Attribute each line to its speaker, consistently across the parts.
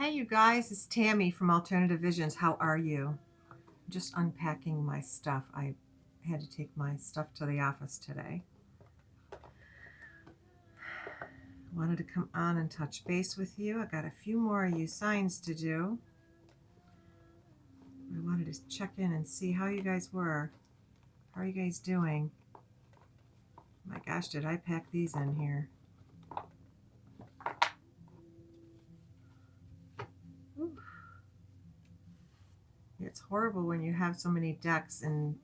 Speaker 1: Hey, you guys, it's Tammy from Alternative Visions. How are you? I'm just unpacking my stuff. I had to take my stuff to the office today. Wanted to come on and touch base with you. I got a few more of you signs to do. I wanted to check in and see how you guys were. How are you guys doing? My gosh, did I pack these in here? Ooh. It's horrible when you have so many decks, and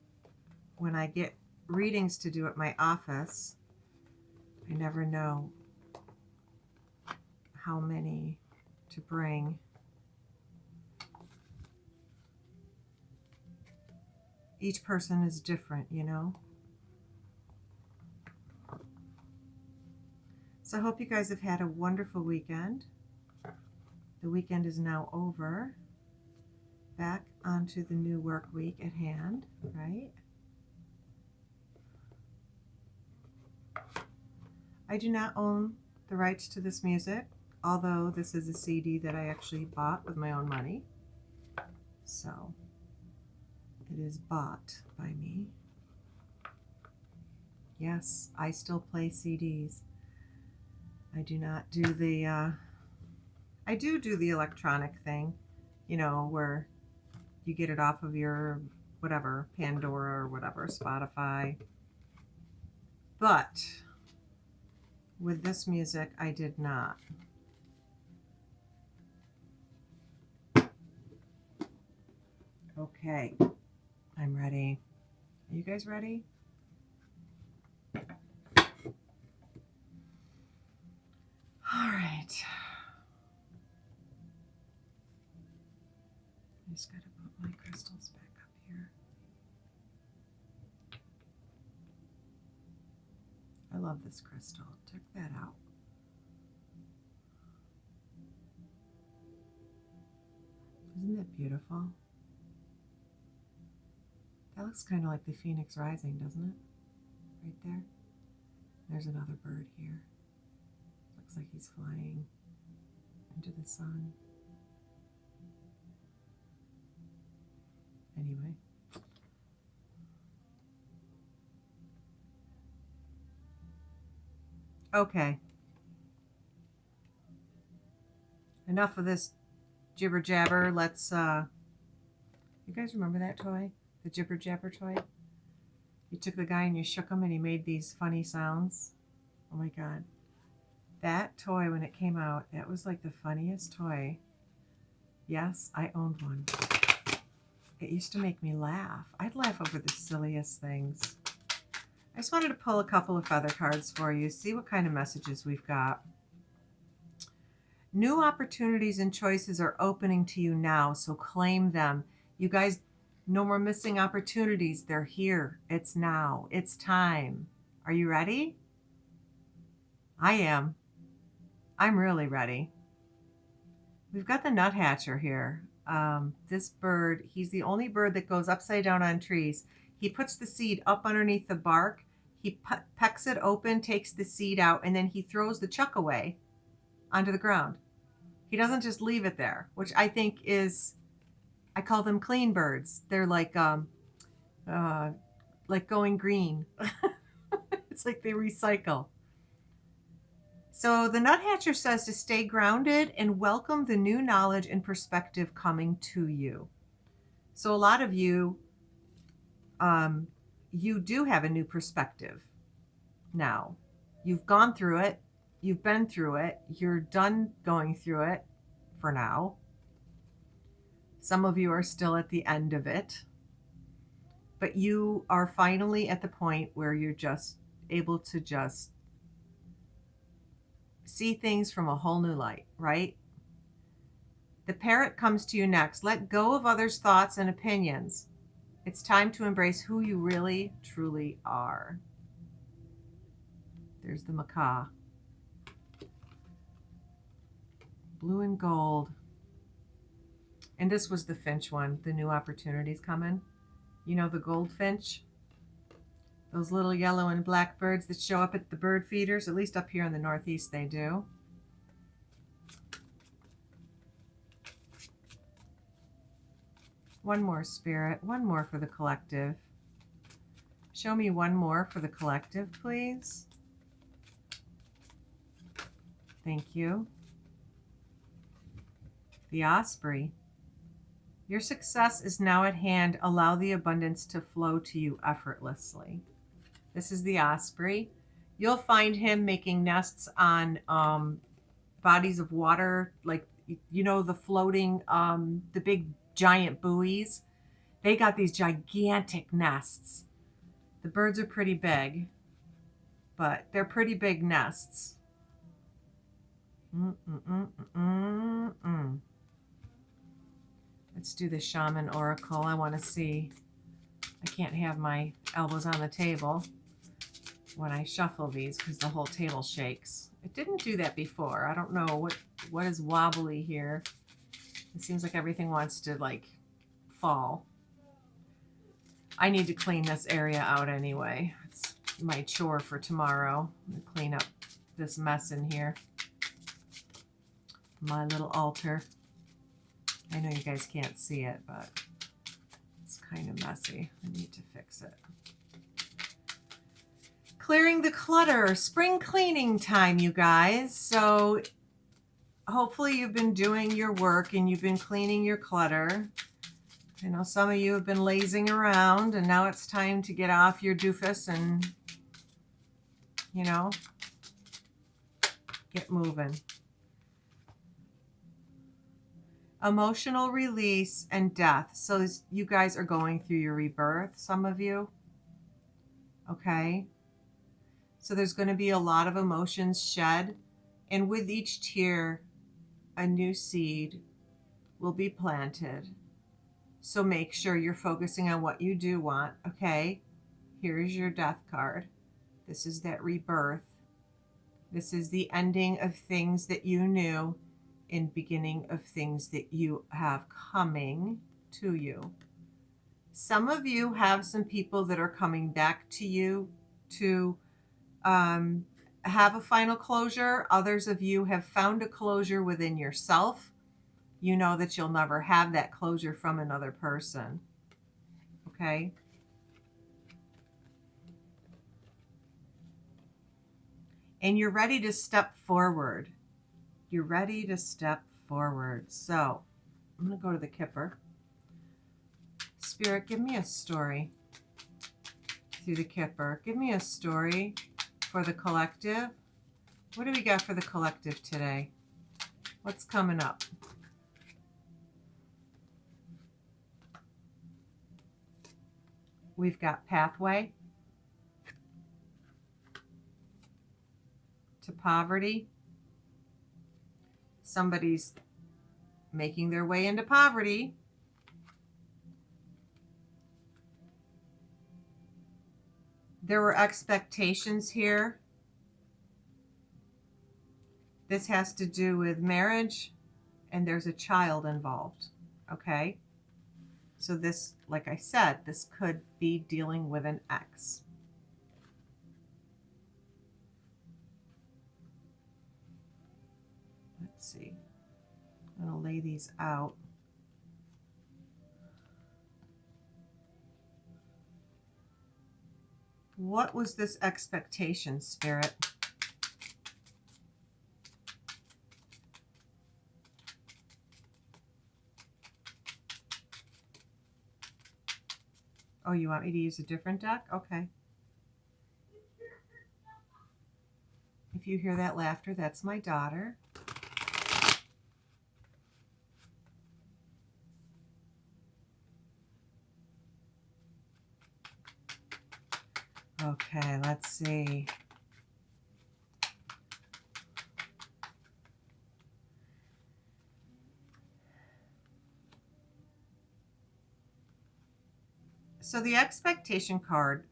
Speaker 1: when I get readings to do at my office, I never know how many to bring. Each person is different, you know? So I hope you guys have had a wonderful weekend. The weekend is now over. Back onto the new work week at hand, right? I do not own the rights to this music, although this is a CD that I actually bought with my own money. So it is bought by me. Yes, I still play CDs. I do not do the, I do the electronic thing, you know, where you get it off of your whatever, Pandora or whatever, Spotify. But with this music, I did not. Okay, I'm ready. Are you guys ready? All right. I just got to put my crystals back up here. I love this crystal. Check that out. Isn't that beautiful? That looks kind of like the Phoenix Rising, doesn't it? Right there. There's another bird here. Looks like he's flying into the sun. Anyway. Okay. Enough of this jibber jabber. Let's you guys remember that toy? The jibber jabber toy? You took the guy and you shook him and he made these funny sounds. Oh my god. That toy, when it came out, that was like the funniest toy. Yes, I owned one. It used to make me laugh. I'd laugh over the silliest things. I just wanted to pull a couple of feather cards for you, see what kind of messages we've got. New opportunities and choices are opening to you now, so claim them. You guys, no more missing opportunities. They're here. It's now. It's time. Are you ready? I am. I'm really ready. We've got the nuthatcher here. This bird, he's the only bird that goes upside down on trees. He puts the seed up underneath the bark. He pecks it open, takes the seed out, and then he throws the chuck away onto the ground. He doesn't just leave it there, which I think is, I call them clean birds. They're like going green. It's like they recycle. So the nuthatcher says to stay grounded and welcome the new knowledge and perspective coming to you. So a lot of you, you do have a new perspective now. You've gone through it. You've been through it. You're done going through it for now. Some of you are still at the end of it. But you are finally at the point where you're just able to just see things from a whole new light, right? The parrot comes to you next. Let go of others' thoughts and opinions. It's time to embrace who you really, truly are. There's the macaw. Blue and gold. And this was the finch one, the new opportunities coming. You know the goldfinch? Those little yellow and black birds that show up at the bird feeders, at least up here in the Northeast they do. One more, Spirit. One more for the collective. Show me one more for the collective, please. Thank you. The Osprey. Your success is now at hand. Allow the abundance to flow to you effortlessly. This is the Osprey. You'll find him making nests on bodies of water, like, you know, the floating, the big giant buoys. They got these gigantic nests. The birds are pretty big, but they're pretty big nests. Let's do the Shaman Oracle. I want to see. I can't have my elbows on the table when I shuffle these because the whole table shakes. It didn't do that before. I don't know what is wobbly here. It seems like everything wants to like fall. I need to clean this area out anyway. It's my chore for tomorrow. I'm gonna clean up this mess in here. My little altar. I know you guys can't see it, but it's kind of messy. I need to fix it. Clearing the clutter, spring cleaning time, you guys. So hopefully you've been doing your work and you've been cleaning your clutter. I know some of you have been lazing around and now it's time to get off your doofus and, you know, get moving. Emotional release and death. So you guys are going through your rebirth, some of you. Okay. So there's going to be a lot of emotions shed. And with each tear, a new seed will be planted. So make sure you're focusing on what you do want. Okay. Here's your death card. This is that rebirth. This is the ending of things that you knew and beginning of things that you have coming to you. Some of you have some people that are coming back to you to have a final closure. Others of you have found a closure within yourself. You know that you'll never have that closure from another person. Okay? And you're ready to step forward. You're ready to step forward. So I'm going to go to the Kipper. Spirit, give me a story through the Kipper. Give me a story for the collective. What do we got for the collective today? What's coming up? We've got pathway to poverty. Somebody's making their way into poverty. There were expectations here. This has to do with marriage, and there's a child involved. Okay? So this, like I said, this could be dealing with an ex. Let's see. I'm going to lay these out. What was this expectation, Spirit? Oh, you want me to use a different deck? Okay. If you hear that laughter, that's my daughter. Okay, let's see. So the expectation card,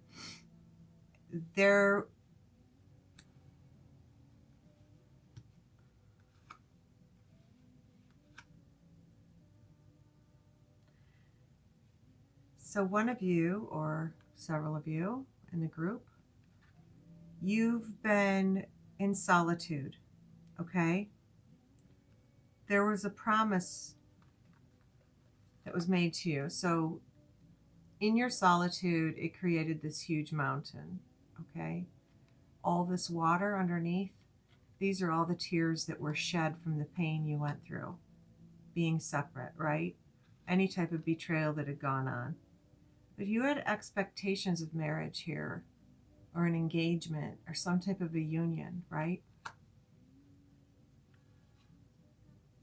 Speaker 1: there so one of you or several of you in the group, you've been in solitude, okay? There was a promise that was made to you. So in your solitude, it created this huge mountain. Okay. All this water underneath, these are all the tears that were shed from the pain you went through, being separate, right? Any type of betrayal that had gone on. But you had expectations of marriage here, or an engagement, or some type of a union, right?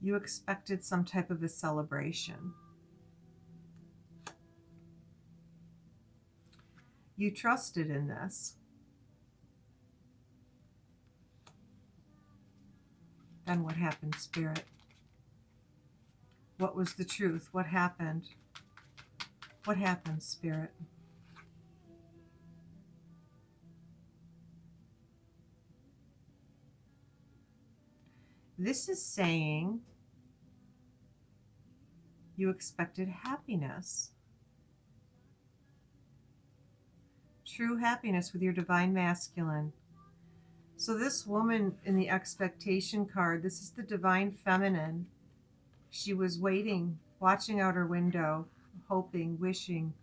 Speaker 1: You expected some type of a celebration. You trusted in this. Then what happened, Spirit? What was the truth? What happened? What happened, Spirit? This is saying you expected happiness. True happiness with your divine masculine. So this woman in the expectation card, this is the divine feminine. She was waiting, watching out her window, hoping, wishing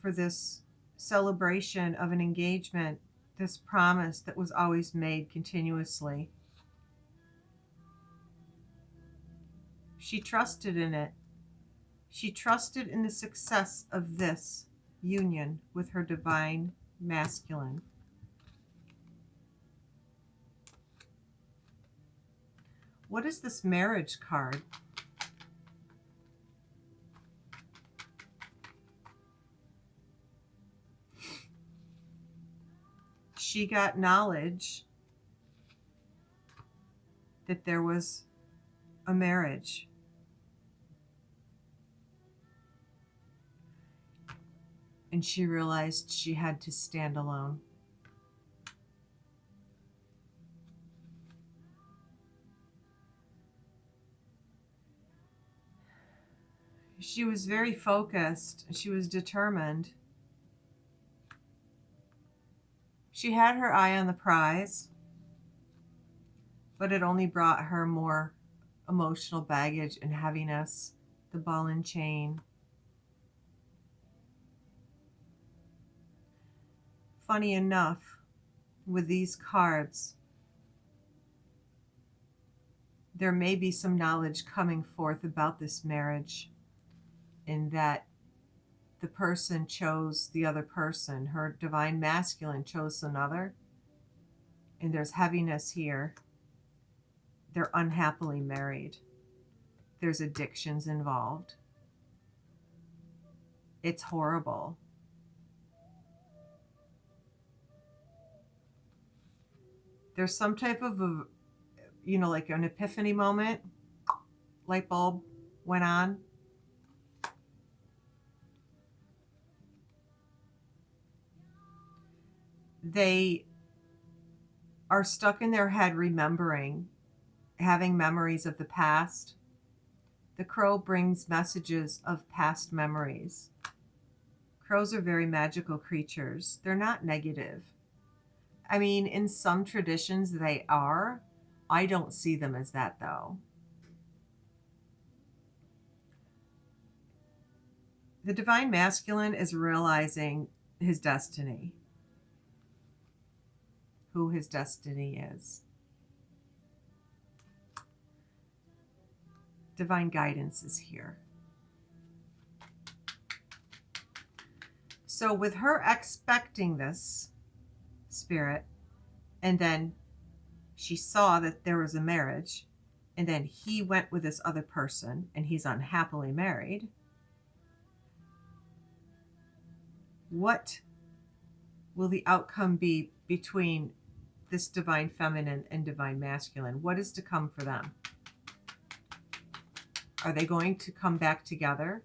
Speaker 1: for this celebration of an engagement, this promise that was always made continuously. She trusted in it. She trusted in the success of this union with her divine masculine. What is this marriage card? She got knowledge that there was a marriage. And she realized she had to stand alone. She was very focused. She was determined. She had her eye on the prize, but it only brought her more emotional baggage and heaviness, the ball and chain. Funny enough, with these cards, there may be some knowledge coming forth about this marriage, in that the person chose the other person. Her divine masculine chose another, and there's heaviness here. They're unhappily married. There's addictions involved. It's horrible. There's some type of a, like an epiphany moment. Light bulb went on. They are stuck in their head remembering, having memories of the past. The crow brings messages of past memories. Crows are very magical creatures. They're not negative. I mean, in some traditions they are. I don't see them as that, though. The divine masculine is realizing his destiny, who his destiny is. Divine guidance is here. So with her expecting this, Spirit, and then she saw that there was a marriage, and then he went with this other person, and he's unhappily married. What will the outcome be between this divine feminine and divine masculine? What is to come for them? Are they going to come back together?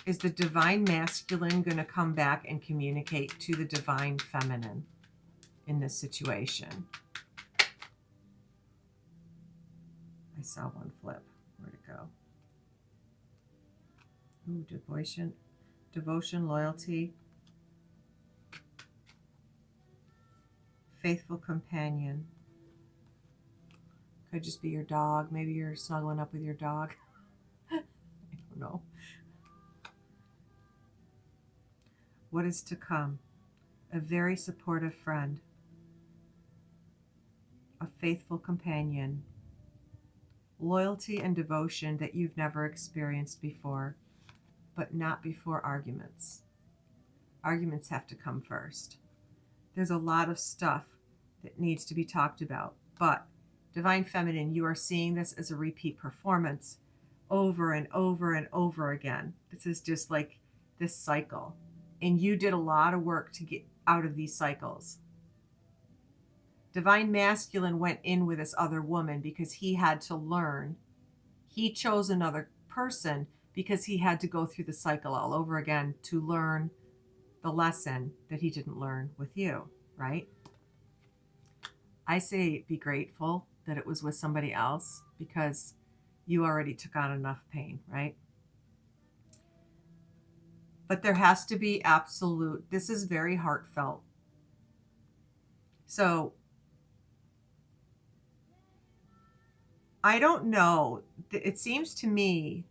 Speaker 1: Is the divine masculine going to come back and communicate to the divine feminine in this situation? I saw one flip. Where'd it go? Ooh, devotion, loyalty, faithful companion. Could just be your dog. Maybe you're snuggling up with your dog. I don't know. What is to come? A very supportive friend, a faithful companion, loyalty and devotion that you've never experienced before, but not before arguments. Arguments have to come first. There's a lot of stuff that needs to be talked about, but Divine Feminine, you are seeing this as a repeat performance over and over and over again. This is just like this cycle. And you did a lot of work to get out of these cycles. Divine Masculine went in with this other woman because he had to learn. He chose another person because he had to go through the cycle all over again to learn the lesson that he didn't learn with you, right? I say be grateful that it was with somebody else because you already took on enough pain, right? But there has to be absolute, this is very heartfelt. So I don't know. It seems to me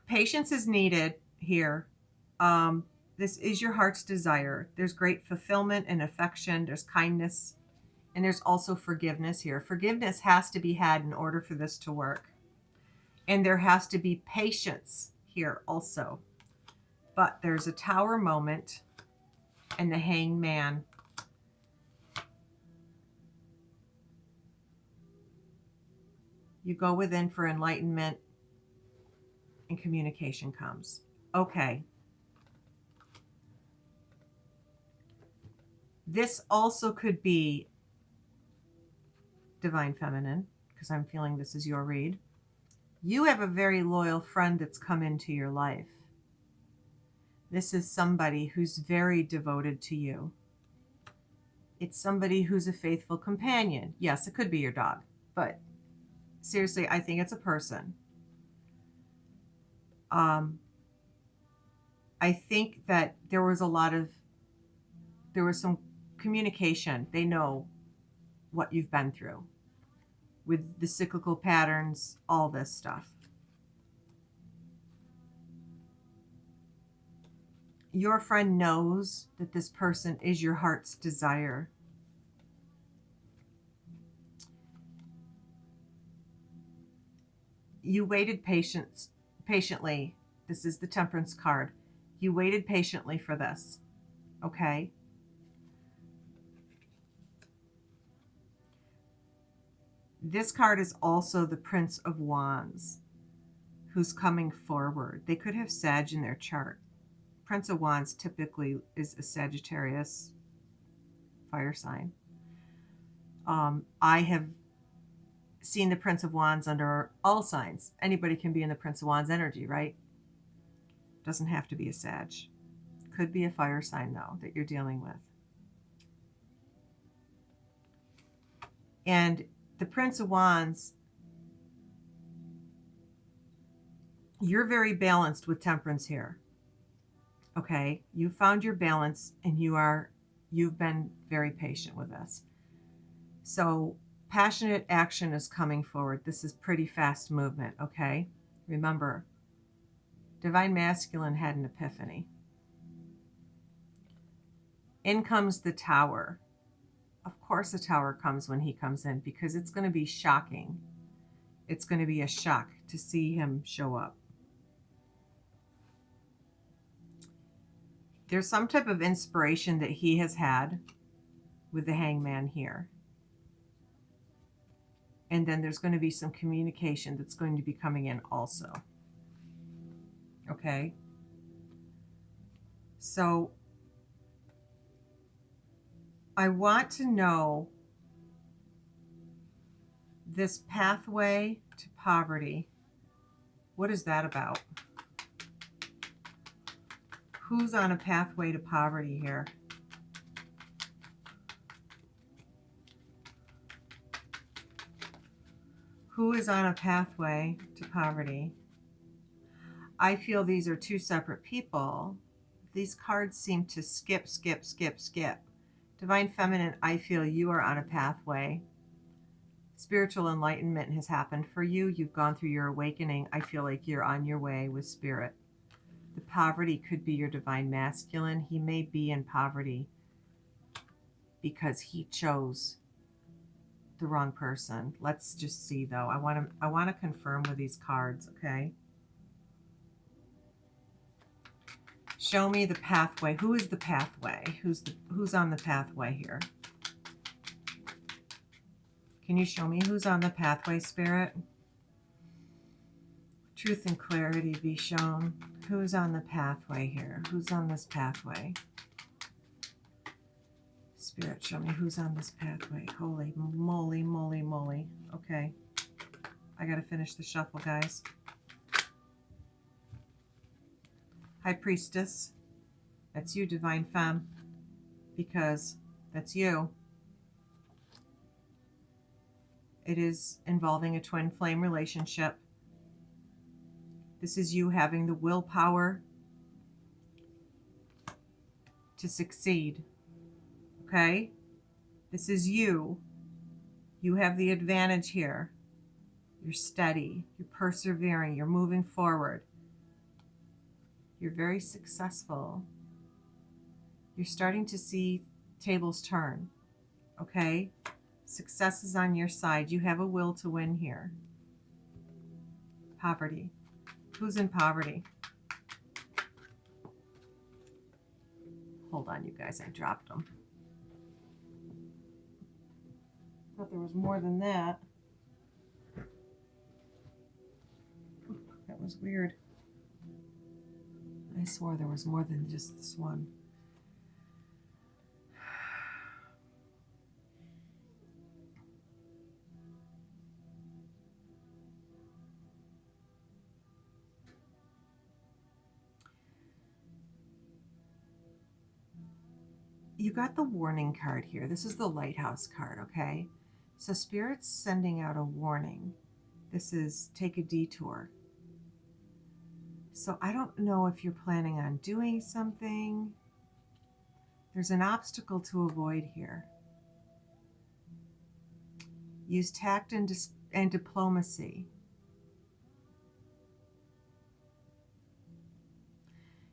Speaker 1: patience is needed here. This is your heart's desire. There's great fulfillment and affection. There's kindness. And there's also forgiveness here. Forgiveness has to be had in order for this to work. And there has to be patience here also. But there's a Tower moment and the Hanged Man. You go within for enlightenment and communication comes. Okay. This also could be Divine Feminine, because I'm feeling this is your read. You have a very loyal friend that's come into your life. This is somebody who's very devoted to you. It's somebody who's a faithful companion. Yes, it could be your dog, but seriously, I think it's a person. I think that there was some communication. They know what you've been through with the cyclical patterns, all this stuff. Your friend knows that this person is your heart's desire. You waited patiently. This is the Temperance card. You waited patiently for this. Okay? This card is also the Prince of Wands, who's coming forward. They could have Sag in their chart. Prince of Wands typically is a Sagittarius fire sign. I have seen the Prince of Wands under all signs. Anybody can be in the Prince of Wands energy, right? Doesn't have to be a Sag. Could be a fire sign, though, that you're dealing with. And the Prince of Wands, you're very balanced with Temperance here. Okay, you found your balance and you've been very patient with us. So passionate action is coming forward. This is pretty fast movement, okay? Remember, Divine Masculine had an epiphany. In comes the Tower. Of course the Tower comes when he comes in because it's going to be shocking. It's going to be a shock to see him show up. There's some type of inspiration that he has had with the Hangman here. And then there's going to be some communication that's going to be coming in also. Okay? So I want to know this pathway to poverty. What is that about? Who's on a pathway to poverty here? Who is on a pathway to poverty? I feel these are two separate people. These cards seem to skip. Divine Feminine, I feel you are on a pathway. Spiritual enlightenment has happened for you. You've gone through your awakening. I feel like you're on your way with Spirit. The poverty could be your divine masculine. He may be in poverty because he chose the wrong person. Let's just see though. I want to confirm with these cards, okay? Show me the pathway. Who is the pathway? Who's on the pathway here? Can you show me who's on the pathway, Spirit? Truth and clarity be shown. Who's on the pathway here? Who's on this pathway? Spirit, show me who's on this pathway. Holy moly, moly, moly. Okay. I got to finish the shuffle, guys. High Priestess. That's you, Divine Femme. Because that's you. It is involving a twin flame relationship. This is you having the willpower to succeed. Okay? This is you. You have the advantage here. You're steady. You're persevering. You're moving forward. You're very successful. You're starting to see tables turn. Okay? Success is on your side. You have a will to win here. Poverty. Who's in poverty? Hold on, you guys. I dropped them. Thought there was more than that. That was weird. I swore there was more than just this one. You got the warning card here. This is the lighthouse card, okay? So Spirit's sending out a warning. This is take a detour. So I don't know if you're planning on doing something. There's an obstacle to avoid here. Use tact and diplomacy.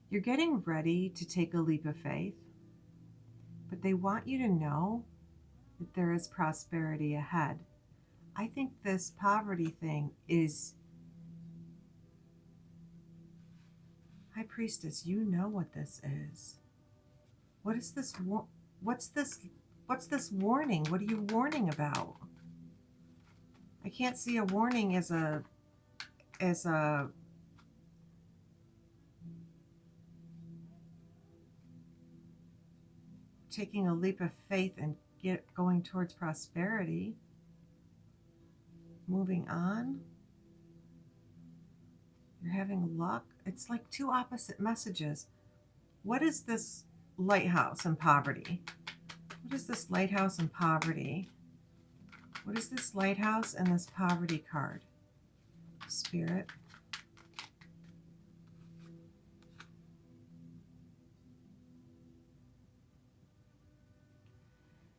Speaker 1: You're getting ready to take a leap of faith, but they want you to know that there is prosperity ahead. I think this poverty thing is... High Priestess, you know what this is. What is this? What's this warning? What are you warning about? I can't see a warning as a taking a leap of faith and going towards prosperity. Moving on. You're having luck. It's like two opposite messages. What is this lighthouse and poverty? What is this lighthouse and poverty? What is this lighthouse and this poverty card? Spirit.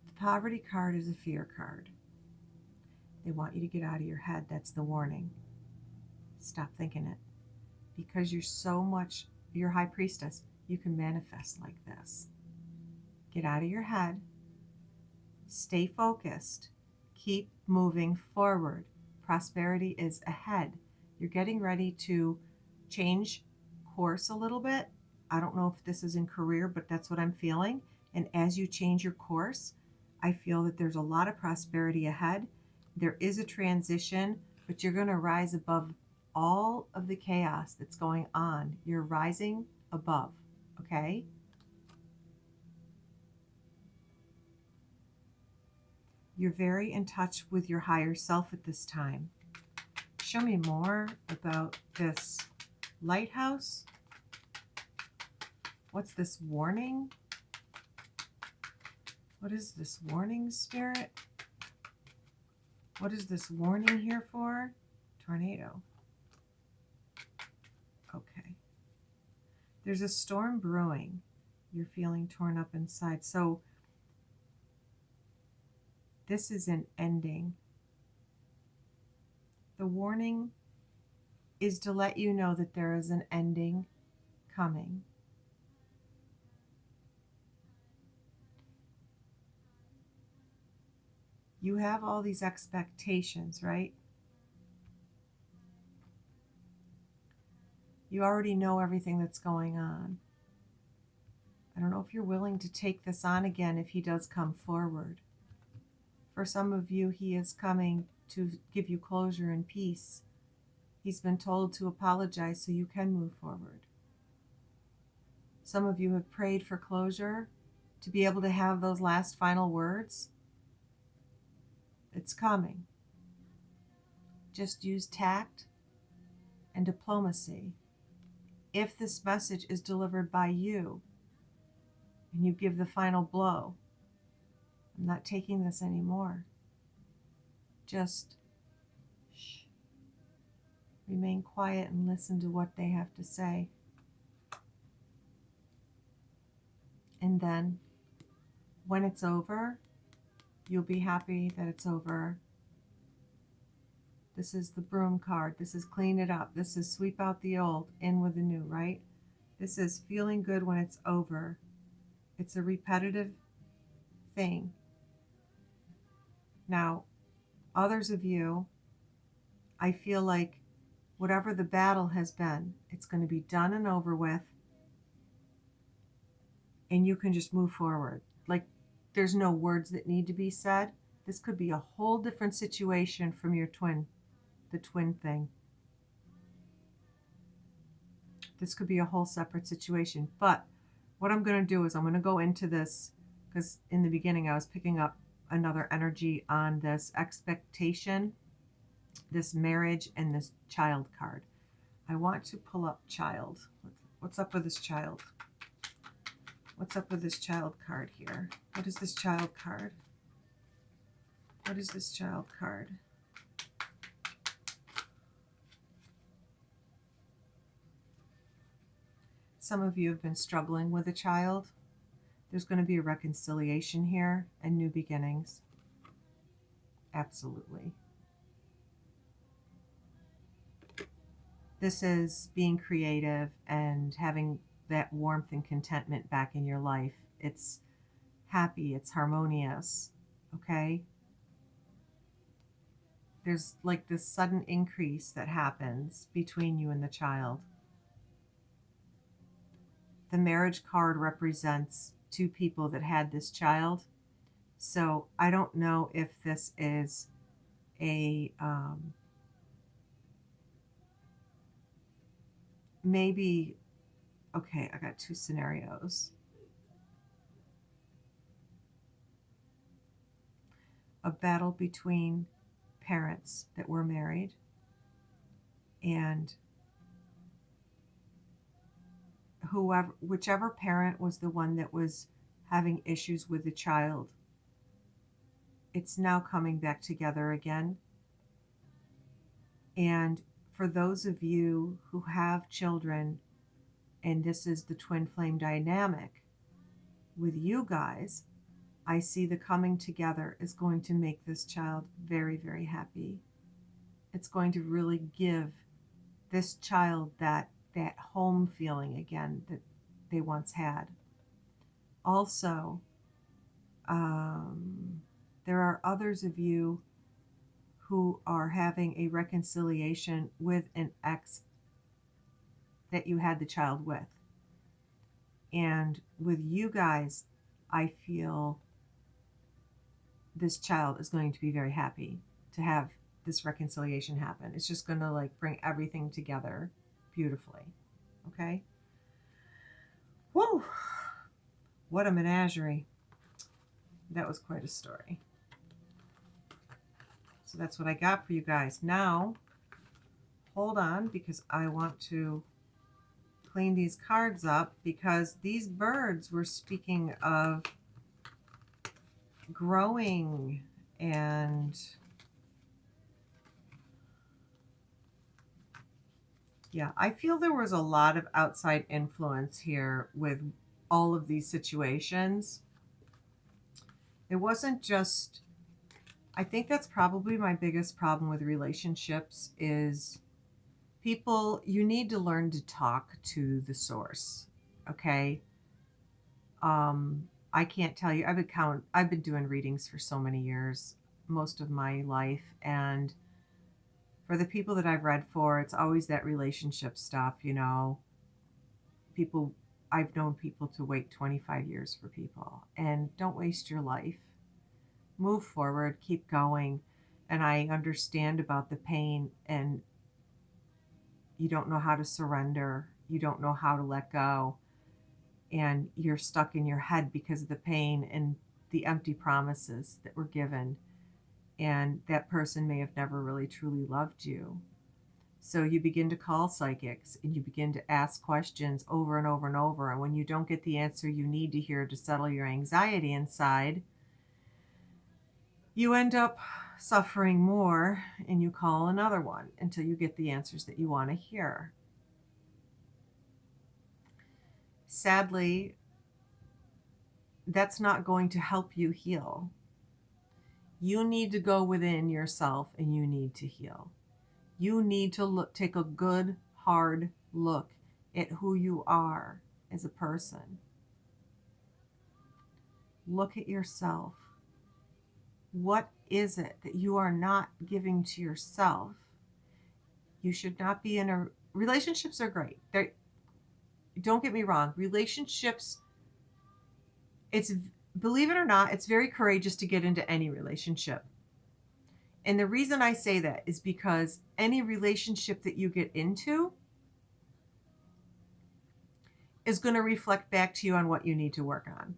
Speaker 1: The poverty card is a fear card. They want you to get out of your head. That's the warning. Stop thinking it. Because you're High Priestess, you can manifest like this. Get out of your head. Stay focused. Keep moving forward. Prosperity is ahead. You're getting ready to change course a little bit. I don't know if this is in career, but that's what I'm feeling. And as you change your course, I feel that there's a lot of prosperity ahead. There is a transition, but you're going to rise above all of the chaos that's going on. You're rising above, okay? You're very in touch with your higher self at this time. Show me more about this lighthouse. What's this warning? What is this warning, Spirit? What is this warning here for? Tornado. Okay. There's a storm brewing. You're feeling torn up inside. So this is an ending. The warning is to let you know that there is an ending coming. You have all these expectations, right? You already know everything that's going on. I don't know if you're willing to take this on again if he does come forward. For some of you, he is coming to give you closure and peace. He's been told to apologize so you can move forward. Some of you have prayed for closure, to be able to have those last final words. It's coming. Just use tact and diplomacy. If this message is delivered by you and you give the final blow, I'm not taking this anymore. Just shh. Remain quiet and listen to what they have to say. And then when it's over, you'll be happy that it's over. This is the broom card. This is clean it up. This is sweep out the old, in with the new, right? This is feeling good when it's over. It's a repetitive thing. Now, others of you, I feel like whatever the battle has been, it's going to be done and over with, and you can just move forward. Like, there's no words that need to be said. This could be a whole different situation from your twin, the twin thing. This could be a whole separate situation. But what I'm going to do is I'm going to go into this, because in the beginning I was picking up another energy on this expectation, this marriage, and this child card. I want to pull up child. What's up with this child? What's up with this child card here? What is this child card? What is this child card? Some of you have been struggling with a child. There's going to be a reconciliation here and new beginnings. Absolutely. This is being creative and having that warmth and contentment back in your life. It's happy, it's harmonious, okay? There's like this sudden increase that happens between you and the child. The marriage card represents two people that had this child. So I don't know if this is a maybe, okay, I got two scenarios. A battle between parents that were married, and whichever parent was the one that was having issues with the child, it's now coming back together again. And for those of you who have children, and this is the twin flame dynamic with you guys, I see the coming together is going to make this child very, very happy. It's going to really give this child that home feeling again that they once had. Also, there are others of you who are having a reconciliation with an ex that you had the child with. And with you guys, I feel this child is going to be very happy to have this reconciliation happen. It's just going to like bring everything together beautifully. Okay? Whoa! What a menagerie. That was quite a story. So that's what I got for you guys. Now, hold on, because I want to clean these cards up, because these birds were speaking of growing and yeah, I feel there was a lot of outside influence here with all of these situations. It wasn't just, I think that's probably my biggest problem with relationships is People, you need to learn to talk to the source. Okay. I can't tell you. I've been doing readings for so many years, most of my life, and for the people that I've read for, it's always that relationship stuff, People I've known people to wait 25 years for people, and don't waste your life. Move forward, keep going. And I understand about the pain, and you don't know how to surrender. You don't know how to let go, and you're stuck in your head because of the pain and the empty promises that were given, and that person may have never really truly loved you. So you begin to call psychics and you begin to ask questions over and over and over. And when you don't get the answer you need to hear to settle your anxiety inside, you end up suffering more, and you call another one until you get the answers that you want to hear. Sadly, that's not going to help you heal. You need to go within yourself and you need to heal. You need to take a good, hard look at who you are as a person. Look at yourself. What is it that you are not giving to yourself? You should not be in a relationships are great. Don't get me wrong. Relationships, it's believe it or not, it's very courageous to get into any relationship. And the reason I say that is because any relationship that you get into is going to reflect back to you on what you need to work on.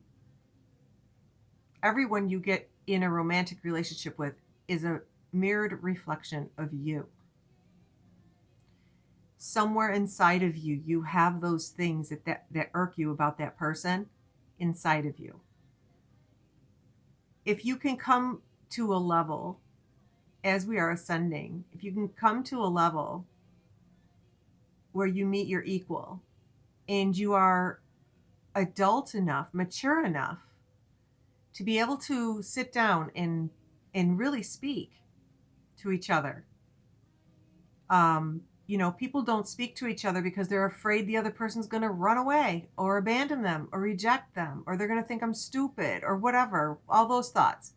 Speaker 1: Everyone you get in a romantic relationship with is a mirrored reflection of you. Somewhere inside of you, you have those things that irk you about that person inside of you. If you can come to a level, as we are ascending, if you can come to a level where you meet your equal and you are adult enough, mature enough to be able to sit down and really speak to each other. People don't speak to each other because they're afraid the other person's going to run away or abandon them or reject them, or they're going to think I'm stupid or whatever, all those thoughts.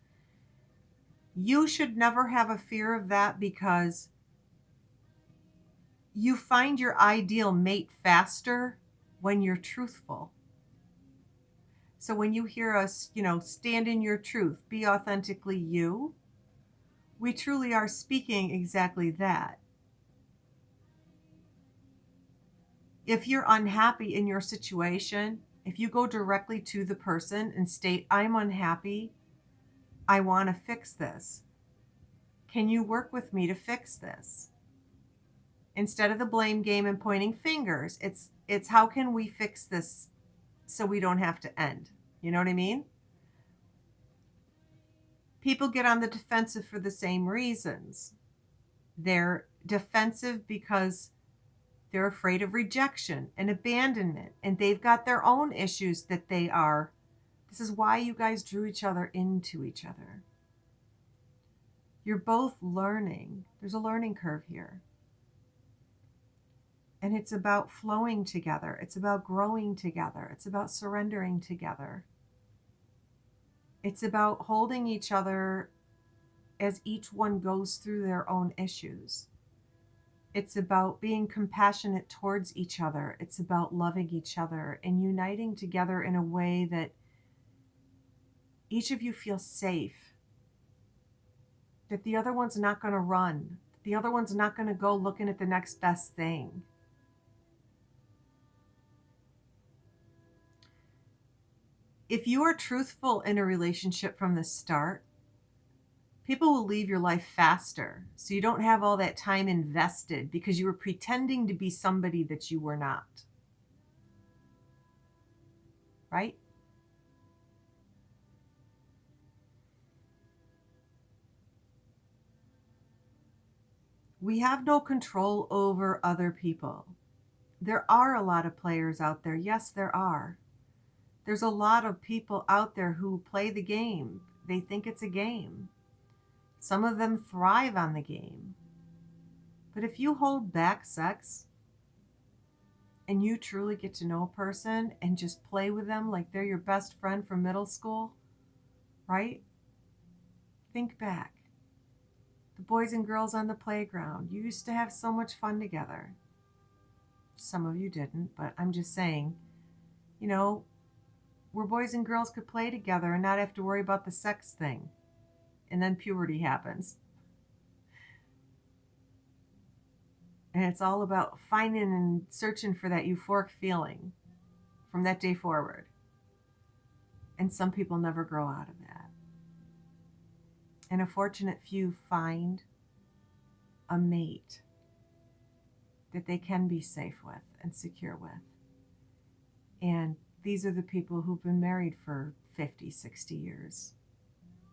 Speaker 1: You should never have a fear of that, because you find your ideal mate faster when you're truthful. So when you hear us, stand in your truth, be authentically you, we truly are speaking exactly that. If you're unhappy in your situation, if you go directly to the person and state, I'm unhappy, I want to fix this. Can you work with me to fix this? Instead of the blame game and pointing fingers, it's how can we fix this so we don't have to end? You know what I mean? People get on the defensive for the same reasons. They're defensive because they're afraid of rejection and abandonment, and they've got their own issues that this is why you guys drew each other into each other. You're both learning. There's a learning curve here. And it's about flowing together. It's about growing together. It's about surrendering together. It's about holding each other as each one goes through their own issues. It's about being compassionate towards each other. It's about loving each other and uniting together in a way that each of you feels safe, that the other one's not going to run, the other one's not going to go looking at the next best thing. If you are truthful in a relationship from the start, people will leave your life faster, so you don't have all that time invested because you were pretending to be somebody that you were not. Right? We have no control over other people. There are a lot of players out there. Yes, there are. There's a lot of people out there who play the game. They think it's a game. Some of them thrive on the game. But if you hold back sex and you truly get to know a person and just play with them like they're your best friend from middle school, right? Think back. The boys and girls on the playground. You used to have so much fun together. Some of you didn't, but I'm just saying, you know, where boys and girls could play together and not have to worry about the sex thing. And then puberty happens. And it's all about finding and searching for that euphoric feeling from that day forward. And some people never grow out of that. And a fortunate few find a mate that they can be safe with and secure with. And these are the people who've been married for 50, 60 years.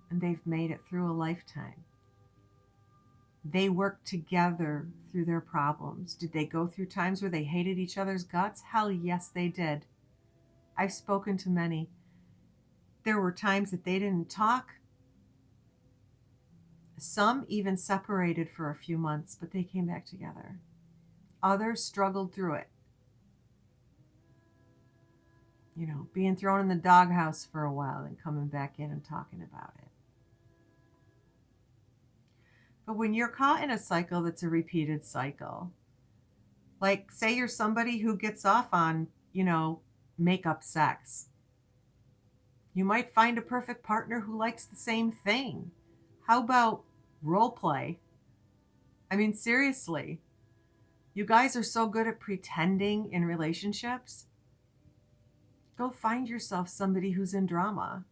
Speaker 1: And they've made it through a lifetime. They worked together through their problems. Did they go through times where they hated each other's guts? Hell yes, they did. I've spoken to many. There were times that they didn't talk. Some even separated for a few months, but they came back together. Others struggled through it. You know, being thrown in the doghouse for a while and coming back in and talking about it. But when you're caught in a cycle that's a repeated cycle, like say you're somebody who gets off on, make-up sex. You might find a perfect partner who likes the same thing. How about role play? I mean, seriously, you guys are so good at pretending in relationships. Go find yourself somebody who's in drama.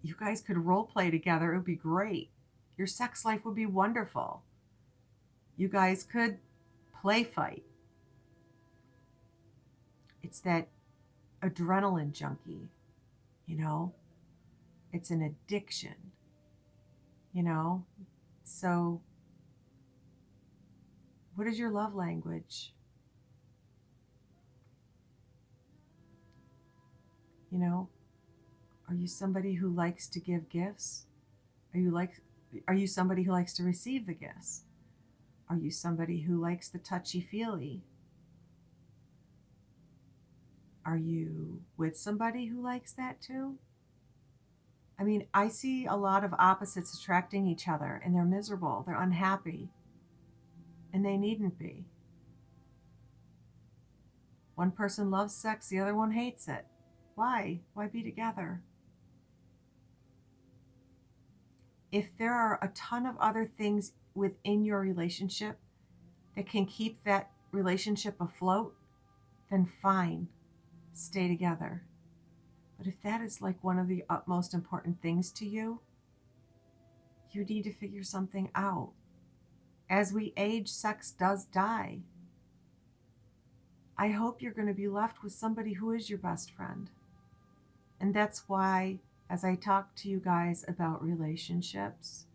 Speaker 1: You guys could role play together. It would be great. Your sex life would be wonderful. You guys could play fight. It's that adrenaline junkie, It's an addiction, So, what is your love language? Are you somebody who likes to give gifts? Are you somebody who likes to receive the gifts? Are you somebody who likes the touchy-feely? Are you with somebody who likes that too? I mean, I see a lot of opposites attracting each other, and they're miserable, they're unhappy, and they needn't be. One person loves sex, the other one hates it. Why? Why be together? If there are a ton of other things within your relationship that can keep that relationship afloat, then fine, stay together. But if that is like one of the utmost important things to you, you need to figure something out. As we age, sex does die. I hope you're going to be left with somebody who is your best friend. And that's why, as I talk to you guys about relationships,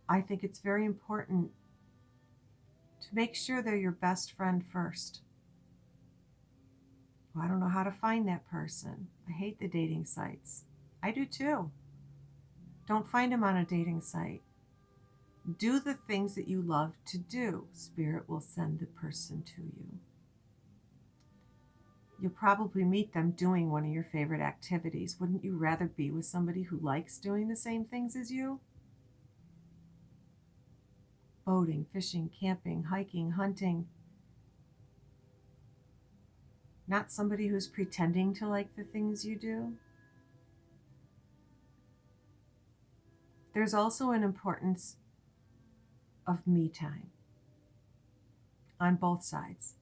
Speaker 1: I think it's very important to make sure they're your best friend first. Well, I don't know how to find that person. I hate the dating sites. I do too. Don't find them on a dating site. Do the things that you love to do. Spirit will send the person to you. You'll probably meet them doing one of your favorite activities. Wouldn't you rather be with somebody who likes doing the same things as you? Boating, fishing, camping, hiking, hunting. Not somebody who's pretending to like the things you do. There's also an importance of me time on both sides.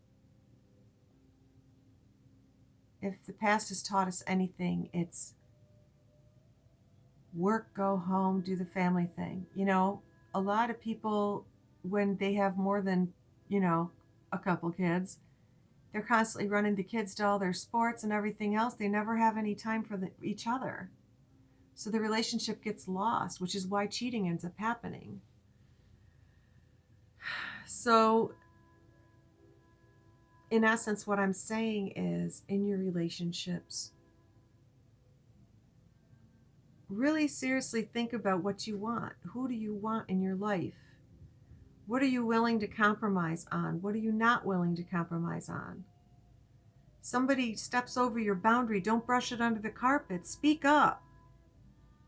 Speaker 1: If the past has taught us anything, it's work, go home, do the family thing. A lot of people, when they have more than, a couple kids, they're constantly running the kids to all their sports and everything else. They never have any time for each other. So the relationship gets lost, which is why cheating ends up happening. So, in essence, what I'm saying is, in your relationships, really seriously think about what you want. Who do you want in your life? What are you willing to compromise on? What are you not willing to compromise on? Somebody steps over your boundary, don't brush it under the carpet. Speak up.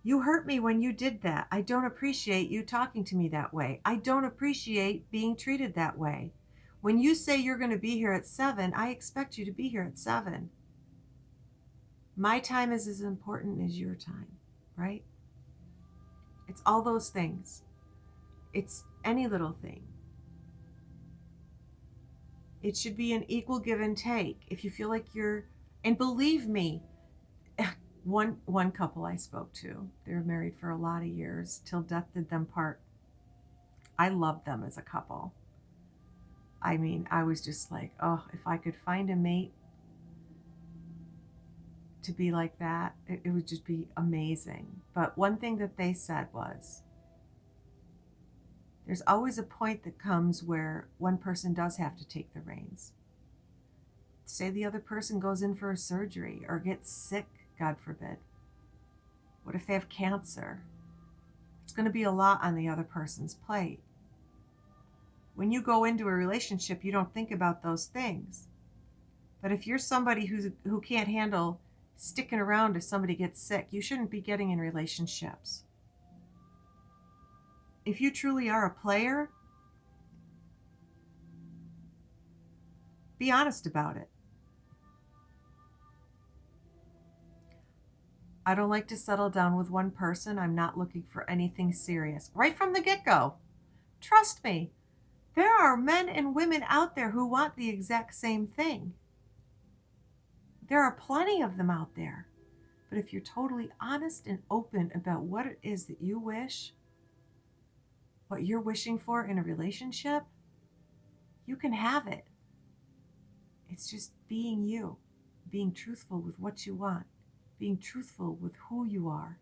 Speaker 1: You hurt me when you did that. I don't appreciate you talking to me that way. I don't appreciate being treated that way. When you say you're going to be here at 7, I expect you to be here at 7. My time is as important as your time, right? It's all those things. It's any little thing. It should be an equal give and take. If you feel like and believe me, one couple I spoke to, they were married for a lot of years, till death did them part. I loved them as a couple. I mean, I was just like, oh, if I could find a mate to be like that, it would just be amazing. But one thing that they said was, there's always a point that comes where one person does have to take the reins. Say the other person goes in for a surgery or gets sick, God forbid. What if they have cancer? It's going to be a lot on the other person's plate. When you go into a relationship, you don't think about those things. But if you're somebody who can't handle sticking around if somebody gets sick, you shouldn't be getting in relationships. If you truly are a player, be honest about it. I don't like to settle down with one person. I'm not looking for anything serious. Right from the get-go. Trust me, there are men and women out there who want the exact same thing. There are plenty of them out there. But if you're totally honest and open about what it is that you wish, what you're wishing for in a relationship, you can have it. It's just being you, being truthful with what you want, being truthful with who you are.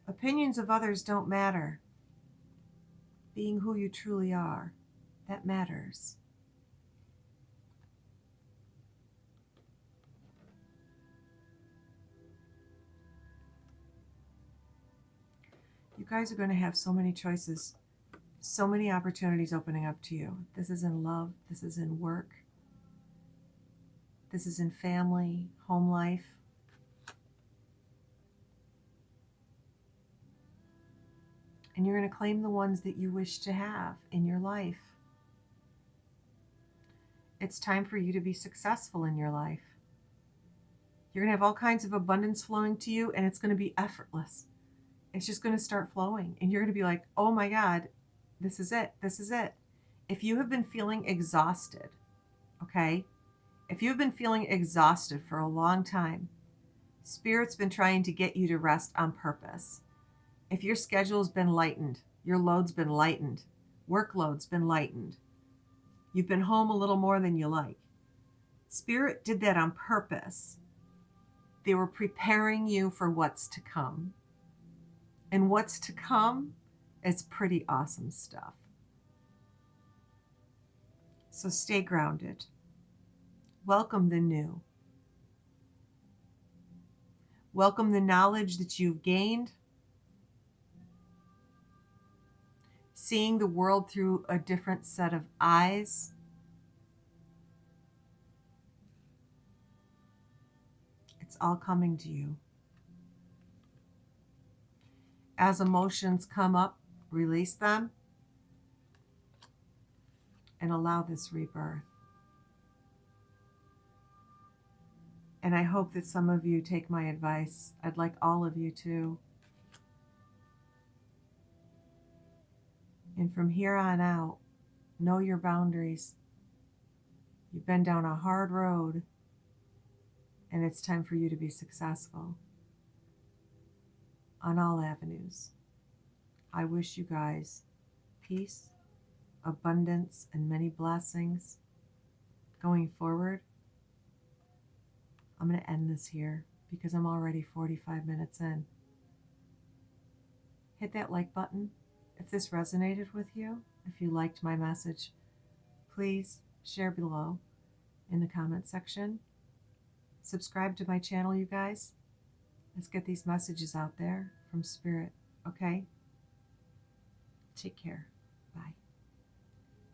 Speaker 1: Opinions of others don't matter. Being who you truly are, that matters. You guys are going to have so many choices, so many opportunities opening up to you. This is in love, this is in work, this is in family, home life. And you're going to claim the ones that you wish to have in your life. It's time for you to be successful in your life. You're going to have all kinds of abundance flowing to you, and it's going to be effortless. It's just going to start flowing, and you're going to be like, oh my God, this is it. This is it. If you have been feeling exhausted, okay? If you've been feeling exhausted for a long time, Spirit's been trying to get you to rest on purpose. If your schedule's been lightened, your load's been lightened, workload's been lightened, you've been home a little more than you like. Spirit did that on purpose. They were preparing you for what's to come. And what's to come is pretty awesome stuff. So stay grounded. Welcome the new. Welcome the knowledge that you've gained. Seeing the world through a different set of eyes. It's all coming to you. As emotions come up, release them and allow this rebirth. And I hope that some of you take my advice. I'd like all of you to. And from here on out, know your boundaries. You've been down a hard road, and it's time for you to be successful on all avenues. I wish you guys peace, abundance, and many blessings going forward. I'm going to end this here because I'm already 45 minutes in. Hit that like button if this resonated with you. If you liked my message, please share below in the comment section. Subscribe to my channel, you guys. Let's get these messages out there from Spirit, okay? Take care.